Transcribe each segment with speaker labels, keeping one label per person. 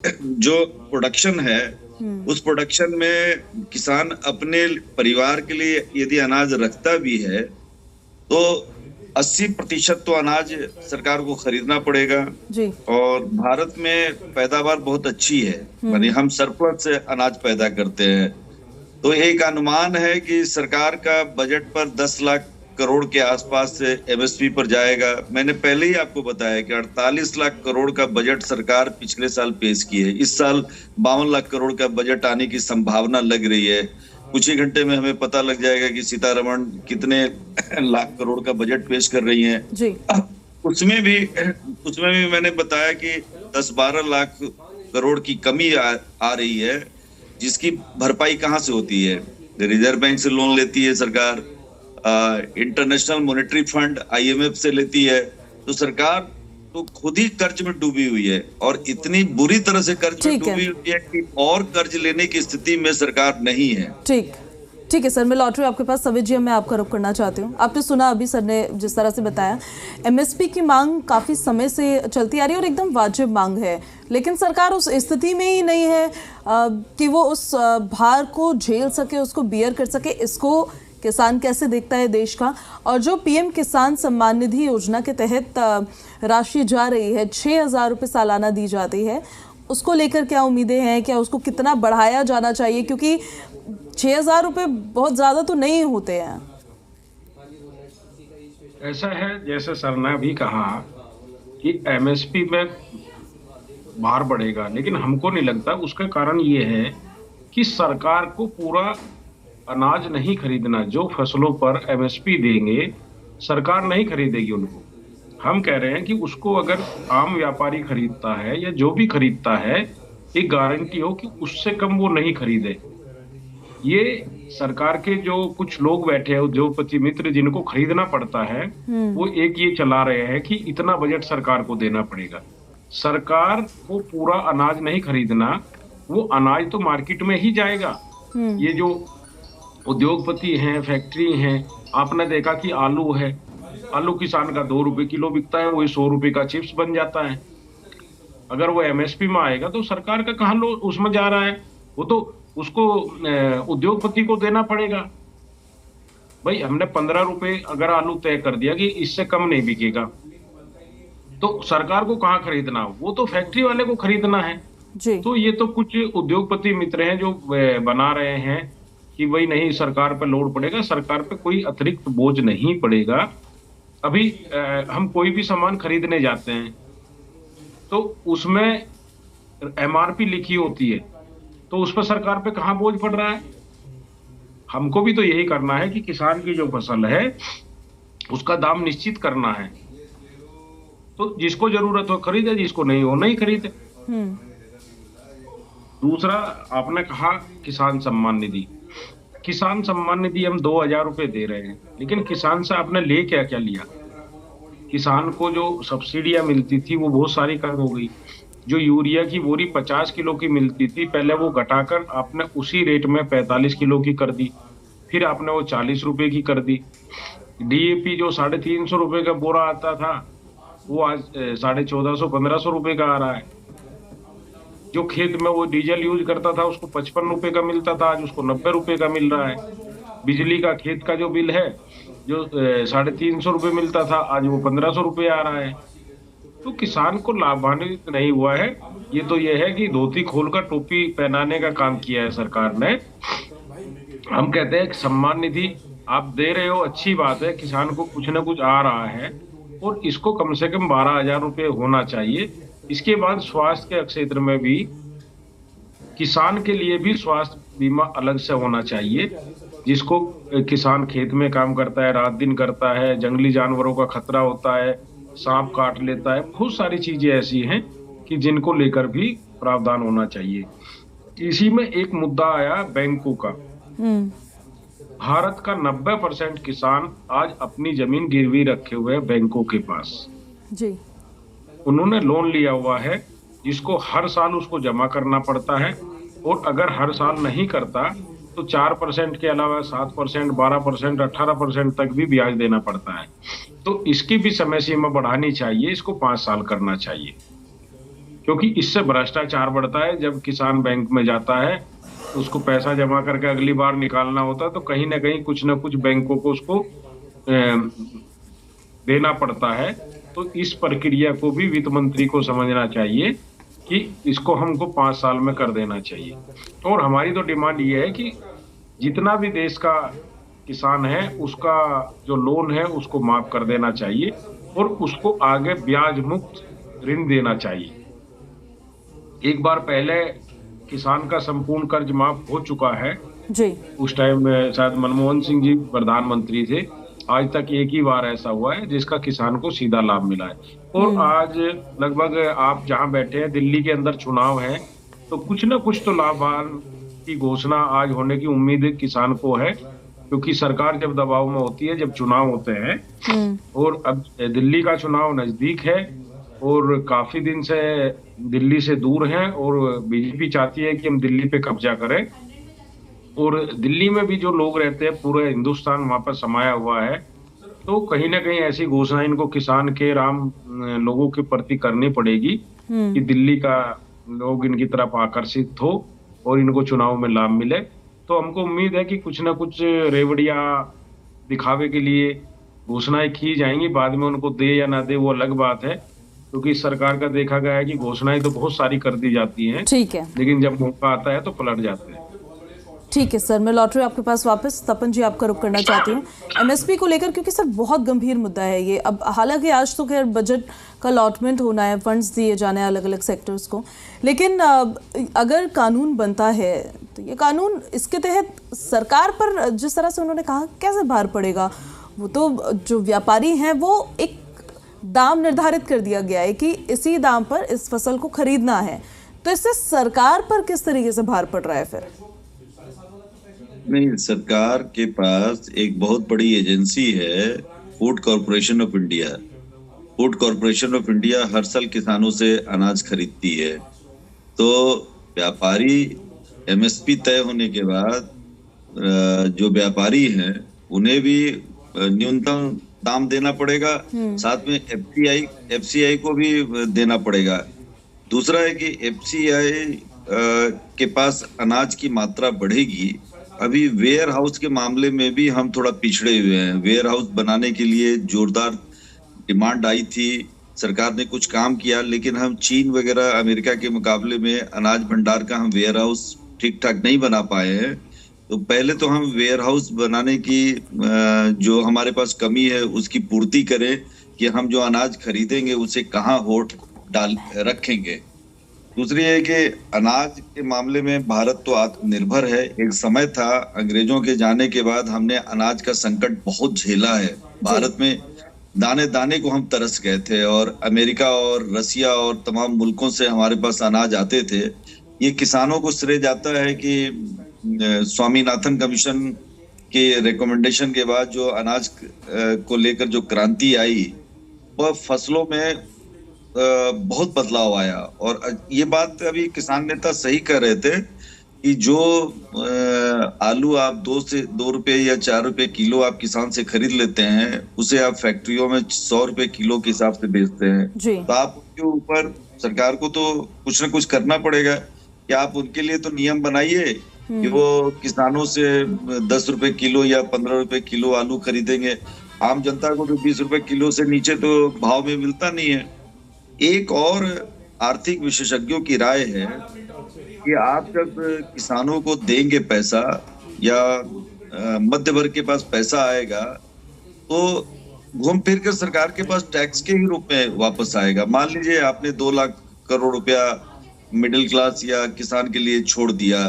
Speaker 1: जो प्रोडक्शन है,
Speaker 2: हम्म।
Speaker 1: उस प्रोडक्शन में किसान अपने परिवार के लिए यदि अनाज रखता भी है तो 80% तो अनाज सरकार को खरीदना पड़ेगा।
Speaker 2: जी।
Speaker 1: और भारत में पैदावार बहुत अच्छी है, मानी
Speaker 2: हम्म।
Speaker 1: हम सरप्लस से अनाज पैदा करते हैं। तो एक अनुमान है कि सरकार का बजट पर 10 लाख करोड़ के आसपास से एमएसपी पर जाएगा। मैंने पहले ही आपको बताया कि 48 लाख करोड़ का बजट सरकार पिछले साल पेश की है। इस साल 52 लाख करोड़ का बजट आने की संभावना लग रही है। कुछ ही घंटे में हमें पता लग जाएगा कि सीतारमण कितने लाख करोड़ का बजट पेश कर रही हैं।
Speaker 2: जी।
Speaker 1: उसमें भी उसमें भी मैंने बताया कि 10-12 लाख करोड़ की कमी आ रही है, जिसकी भरपाई कहाँ से होती है? रिजर्व बैंक से लोन लेती है सरकार, इंटरनेशनल मॉनेटरी फंड आईएमएफ से लेती है। तो सरकार तो खुद ही कर्ज में डूबी हुई है, और इतनी बुरी तरह से कर्ज में
Speaker 2: ठीक है।
Speaker 1: डूबी हुई है कि और कर्ज लेने की स्थिति में सरकार नहीं है।
Speaker 2: ठीक। ठीक है सर, मैं लौट रही हूँ आपके पास। सवित जी, मैं आपका रुख करना चाहती हूँ। आपने सुना अभी सर ने जिस तरह से बताया, एमएसपी की मांग काफ़ी समय से चलती आ रही है और एकदम वाजिब मांग है, लेकिन सरकार उस स्थिति में ही नहीं है कि वो उस भार को झेल सके, उसको बियर कर सके। इसको किसान कैसे देखता है देश का? और जो पीएम किसान सम्मान निधि योजना के तहत राशि जा रही है, 6,000 रुपये सालाना दी जाती है, उसको लेकर क्या उम्मीदें हैं? क्या उसको कितना बढ़ाया जाना चाहिए? क्योंकि 6,000 रुपये बहुत ज़्यादा तो नहीं होते हैं।
Speaker 3: ऐसा है, जैसे सर ने अभी कहा कि एमएसपी में भार बढ़ेगा, लेकिन हमको नहीं लगता। उसका कारण ये है कि सरकार को पूरा अनाज नहीं खरीदना। जो फसलों पर एमएसपी देंगे, सरकार नहीं खरीदेगी उनको। हम कह रहे हैं कि उसको अगर आम व्यापारी खरीदता है या जो भी खरीदता है, एक गारंटी हो कि उससे कम वो नहीं खरीदे। ये सरकार के जो कुछ लोग बैठे हैं, उद्योगपति मित्र, जिनको खरीदना पड़ता है, वो एक ये चला रहे हैं कि इतना बजट सरकार को देना पड़ेगा। सरकार को पूरा अनाज नहीं खरीदना, वो अनाज तो मार्केट में ही जाएगा। ये जो उद्योगपति हैं, फैक्ट्री हैं, आपने देखा कि आलू है, आलू किसान का 2 रुपए किलो बिकता है, वही 100 रुपए का चिप्स बन जाता है। अगर वो एमएसपी में आएगा तो सरकार का कहाँ लो उसमें जा रहा है? वो तो उसको उद्योगपति को देना पड़ेगा। भाई, हमने 15 रुपए अगर आलू तय कर दिया कि इससे कम नहीं बिकेगा, तो सरकार को कहाँ खरीदना? वो तो फैक्ट्री वाले को खरीदना है।
Speaker 2: जी।
Speaker 3: तो ये तो कुछ उद्योगपति मित्र हैं जो बना रहे हैं कि भाई नहीं, सरकार पर लोड पड़ेगा। सरकार पे कोई अतिरिक्त बोझ नहीं पड़ेगा। अभी हम कोई भी सामान खरीदने जाते हैं तो उसमें एमआरपी लिखी होती है, तो उस पर सरकार पे कहाँ बोझ पड़ रहा है? हमको भी तो यही करना है कि किसान की जो फसल है उसका दाम निश्चित करना है। तो जिसको जरूरत हो खरीदे, जिसको नहीं हो नहीं खरीदे।
Speaker 2: हम्म।
Speaker 3: दूसरा, आपने कहा किसान सम्मान निधि। किसान सम्मान निधि हम 2,000 रुपए दे रहे हैं, लेकिन किसान से आपने ले क्या क्या लिया? किसान को जो सब्सिडियां मिलती थी वो बहुत सारी कम हो गई। जो यूरिया की बोरी 50 किलो की मिलती थी, पहले वो घटाकर आपने उसी रेट में 45 किलो की कर दी। फिर आपने वो 40 रुपए की कर दी। डीएपी जो 350 रुपए का बोरा आता था, वो आज 1450 1500 रुपए का आ रहा है। जो खेत में वो डीजल यूज करता था उसको 55 रुपए का मिलता था, आज उसको 90 रुपए का मिल रहा है। बिजली का खेत का जो बिल है, जो 350 रुपए मिलता था, आज वो 1500 रुपए आ रहा है। तो किसान को लाभान्वित नहीं हुआ है। ये तो ये है कि धोती खोलकर टोपी पहनाने का काम किया है सरकार ने। हम कहते हैं कि सम्मान निधि आप दे रहे हो, अच्छी बात है, किसान को कुछ ना कुछ आ रहा है, और इसको कम से कम 12,000 रुपये होना चाहिए। इसके बाद स्वास्थ्य के क्षेत्र में भी किसान के लिए भी स्वास्थ्य बीमा अलग से होना चाहिए। जिसको किसान खेत में काम करता है, रात दिन करता है, जंगली जानवरों का खतरा होता है, सांप काट लेता है, बहुत सारी चीजें ऐसी हैं कि जिनको लेकर भी प्रावधान होना चाहिए। इसी में एक मुद्दा आया बैंकों का। भारत का 90% किसान आज अपनी जमीन गिरवी रखे हुए हैं बैंकों के पास।
Speaker 2: जी।
Speaker 3: उन्होंने लोन लिया हुआ है, जिसको हर साल उसको जमा करना पड़ता है, और अगर हर साल नहीं करता तो 4% के अलावा 7%, 12%, 18% तक भी ब्याज देना पड़ता है। तो इसकी भी समय सीमा बढ़ानी चाहिए, इसको 5 साल करना चाहिए। क्योंकि इससे भ्रष्टाचार बढ़ता है। जब किसान बैंक में जाता है, उसको पैसा जमा करके अगली बार निकालना होता है, तो कहीं ना कहीं कुछ ना कुछ बैंकों को उसको देना पड़ता है। तो इस प्रक्रिया को भी वित्त मंत्री को समझना चाहिए कि इसको हमको 5 साल में कर देना चाहिए। और हमारी तो डिमांड ये है कि जितना भी देश का किसान है उसका जो लोन है उसको माफ कर देना चाहिए और उसको आगे ब्याज मुक्त ऋण देना चाहिए। एक बार पहले किसान का संपूर्ण कर्ज माफ हो चुका है
Speaker 2: जी।
Speaker 3: उस टाइम शायद मनमोहन सिंह जी प्रधानमंत्री थे। आज तक एक ही बार ऐसा हुआ है जिसका किसान को सीधा लाभ मिला है। और आज लगभग आप जहां बैठे हैं दिल्ली के अंदर चुनाव है, तो कुछ ना कुछ तो लाभान की घोषणा आज होने की उम्मीद किसान को है, क्योंकि सरकार जब दबाव में होती है, जब चुनाव होते हैं। और अब दिल्ली का चुनाव नजदीक है और काफी दिन से दिल्ली से दूर हैं और बीजेपी चाहती है कि हम दिल्ली पे कब्जा करें। और दिल्ली में भी जो लोग रहते हैं, पूरे हिंदुस्तान वहां पर समाया हुआ है, तो कहीं ना कहीं ऐसी घोषणा इनको किसान के लोगों के प्रति करनी पड़ेगी कि दिल्ली का लोग इनकी तरफ आकर्षित हो और इनको चुनाव में लाभ मिले। तो हमको उम्मीद है कि कुछ ना कुछ रेवड़िया दिखावे के लिए घोषणाएं की जाएंगी। बाद में उनको दे या ना दे वो अलग बात है, क्योंकि सरकार का देखा गया है कि घोषणाएं तो बहुत सारी कर दी जाती हैं,
Speaker 2: ठीक है,
Speaker 3: लेकिन जब मौका आता है तो पलट जाते हैं।
Speaker 2: ठीक है सर, मैं लौट रही हूँ आपके पास वापस। तपन जी, आपका रुख करना चाहती हूँ एमएसपी को लेकर, क्योंकि सर बहुत गंभीर मुद्दा है ये। अब हालांकि आज तो खैर बजट का अलॉटमेंट होना है, फंड्स दिए जाने हैं अलग अलग सेक्टर्स को, लेकिन अगर कानून बनता है तो ये कानून इसके तहत सरकार पर जिस तरह से उन्होंने कहा कैसे भार पड़ेगा? वो तो जो व्यापारी हैं वो एक दाम निर्धारित कर दिया गया है कि इसी दाम पर इस फसल को खरीदना है, तो इससे सरकार पर किस तरीके से भार पड़ रहा है फिर?
Speaker 1: नहीं, सरकार के पास एक बहुत बड़ी एजेंसी है, food corporation of India. Food corporation of India हर साल किसानों से अनाज खरीदती है। तो व्यापारी एमएसपी तय होने के बाद जो व्यापारी हैं उन्हें भी न्यूनतम दाम देना पड़ेगा, साथ में एफसीआई को भी देना पड़ेगा। दूसरा है कि एफसीआई के पास अनाज की मात्रा बढ़ेगी। अभी वेयर हाउस के मामले में भी हम थोड़ा पिछड़े हुए हैं। वेयर हाउस बनाने के लिए जोरदार डिमांड आई थी, सरकार ने कुछ काम किया, लेकिन हम चीन वगैरह अमेरिका के मुकाबले में अनाज भंडार का हम वेयर हाउस ठीक ठाक नहीं बना पाए हैं। तो पहले तो हम वेयर हाउस बनाने की जो हमारे पास कमी है उसकी पूर्ति करें कि हम जो अनाज खरीदेंगे उसे कहाँ होल्ड डाल रखेंगे। दूसरी है कि अनाज के मामले में भारत तो आत्मनिर्भर है। एक समय था अंग्रेजों के जाने के बाद हमने अनाज का संकट बहुत झेला है। भारत में दाने दाने को हम तरस गए थे और अमेरिका और रसिया और तमाम मुल्कों से हमारे पास अनाज आते थे। ये किसानों को श्रेय जाता है कि स्वामीनाथन कमीशन के रिकमेंडेशन के बाद जो अनाज को लेकर जो क्रांति आई, वह फसलों में बहुत बदलाव आया। और ये बात अभी किसान नेता सही कह रहे थे कि जो आलू आप 2 रुपए या 4 रुपए किलो आप किसान से खरीद लेते हैं, उसे आप फैक्ट्रियों में 100 रुपए किलो के हिसाब से बेचते हैं। तो आप उनके ऊपर सरकार को तो कुछ ना कुछ करना पड़ेगा कि आप उनके लिए तो नियम बनाइए कि वो किसानों से 10 रुपए किलो या 15 रुपए किलो आलू खरीदेंगे। आम जनता को तो 20 रुपए किलो से नीचे तो भाव में मिलता नहीं है। एक और आर्थिक विशेषज्ञों की राय है कि आप जब किसानों को देंगे पैसा या मध्य वर्ग के पास पैसा आएगा तो घूम फिर कर सरकार के पास टैक्स के ही रूप में वापस आएगा। मान लीजिए आपने 2 लाख करोड़ रुपया मिडिल क्लास या किसान के लिए छोड़ दिया,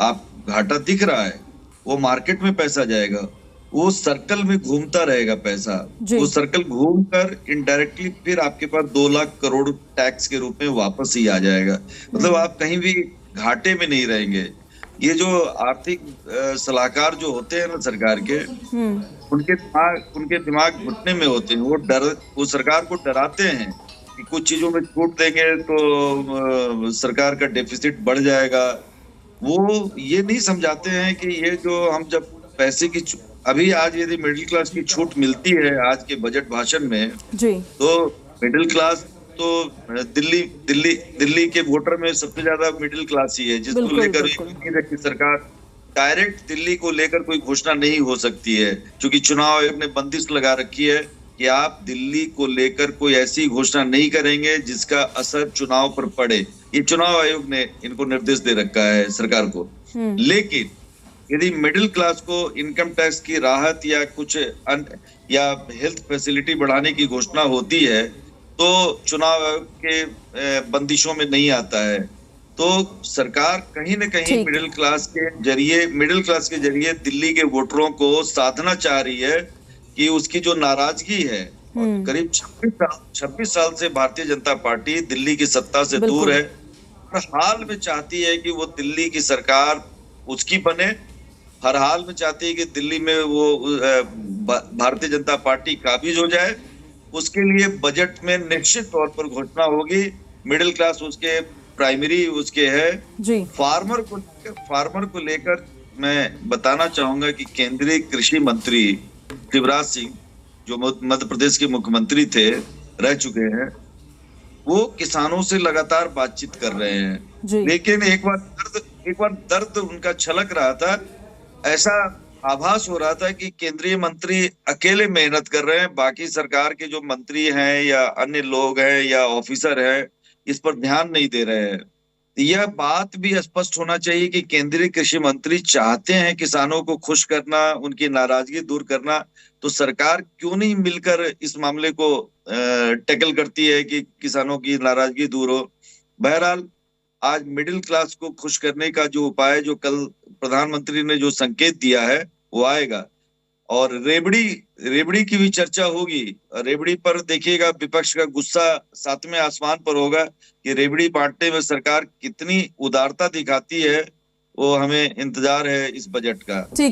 Speaker 1: आप घाटा दिख रहा है, वो मार्केट में पैसा जाएगा, वो सर्कल में घूमता रहेगा पैसा, वो सर्कल घूमकर इनडायरेक्टली फिर आपके पास 2 लाख करोड़ टैक्स के रूप में वापस ही आ जाएगा। मतलब आप कहीं भी घाटे में नहीं रहेंगे। ये जो आर्थिक सलाहकार जो होते हैं ना सरकार के, उनके दिमाग घुटने में होते हैं। वो सरकार को डराते हैं कि कुछ चीजों में छूट देंगे तो सरकार का डेफिसिट बढ़ जाएगा। वो ये नहीं समझाते हैं कि ये जो हम जब पैसे की अभी आज यदि मिडिल क्लास की छूट मिलती है आज के बजट भाषण में जी, तो मिडिल क्लास तो दिल्ली दिल्ली दिल्ली के वोटर में सबसे ज्यादा मिडिल क्लास ही है, जिसको
Speaker 2: बिल्कुल,
Speaker 1: लेकर
Speaker 2: बिल्कुल।
Speaker 1: उम्मीद है कि सरकार डायरेक्ट दिल्ली को लेकर कोई घोषणा नहीं हो सकती है, क्योंकि चुनाव आयोग ने बंदिश लगा रखी है कि आप दिल्ली को लेकर कोई ऐसी घोषणा नहीं करेंगे जिसका असर चुनाव पर पड़े। ये चुनाव आयोग ने इनको निर्देश दे रखा है सरकार को। लेकिन यदि मिडिल क्लास को इनकम टैक्स की राहत या कुछ या हेल्थ फैसिलिटी बढ़ाने की घोषणा होती है तो चुनाव आयोग के बंदिशों में नहीं आता है। तो सरकार कहीं न कहीं मिडिल क्लास के जरिए दिल्ली के वोटरों को साधना चाह रही है कि उसकी जो नाराजगी है, करीब 26 साल से भारतीय जनता पार्टी दिल्ली की सत्ता से दूर है, और हाल में चाहती है कि वो दिल्ली की सरकार उसकी बने, हर हाल में चाहती है कि दिल्ली में वो भारतीय जनता पार्टी काबिज हो जाए। उसके लिए बजट में निश्चित तौर पर घोषणा होगी। मिडिल क्लास उसके प्राइमरी उसके है
Speaker 2: जी।
Speaker 1: फार्मर को लेकर मैं बताना चाहूंगा कि केंद्रीय कृषि मंत्री शिवराज सिंह, जो मध्य प्रदेश के मुख्यमंत्री थे, रह चुके हैं, वो किसानों से लगातार बातचीत कर रहे हैं। लेकिन एक बार दर्द उनका छलक रहा था, ऐसा आभास हो रहा था कि केंद्रीय मंत्री अकेले मेहनत कर रहे हैं, बाकी सरकार के जो मंत्री हैं या अन्य लोग हैं या ऑफिसर हैं इस पर ध्यान नहीं दे रहे हैं। यह बात भी स्पष्ट होना चाहिए कि केंद्रीय कृषि मंत्री चाहते हैं किसानों को खुश करना, उनकी नाराजगी दूर करना, तो सरकार क्यों नहीं मिलकर इस मामले को टैकल करती है कि किसानों की नाराजगी दूर हो। बहरहाल आज मिडिल क्लास को खुश करने का जो उपाय, जो कल प्रधानमंत्री ने जो संकेत दिया है, वो आएगा। और रेबड़ी की भी चर्चा होगी। रेबड़ी पर देखिएगा विपक्ष का गुस्सा 7वें आसमान पर होगा कि रेबड़ी बांटने में सरकार कितनी उदारता दिखाती है, वो हमें इंतजार है इस बजट का।
Speaker 2: ठीक है।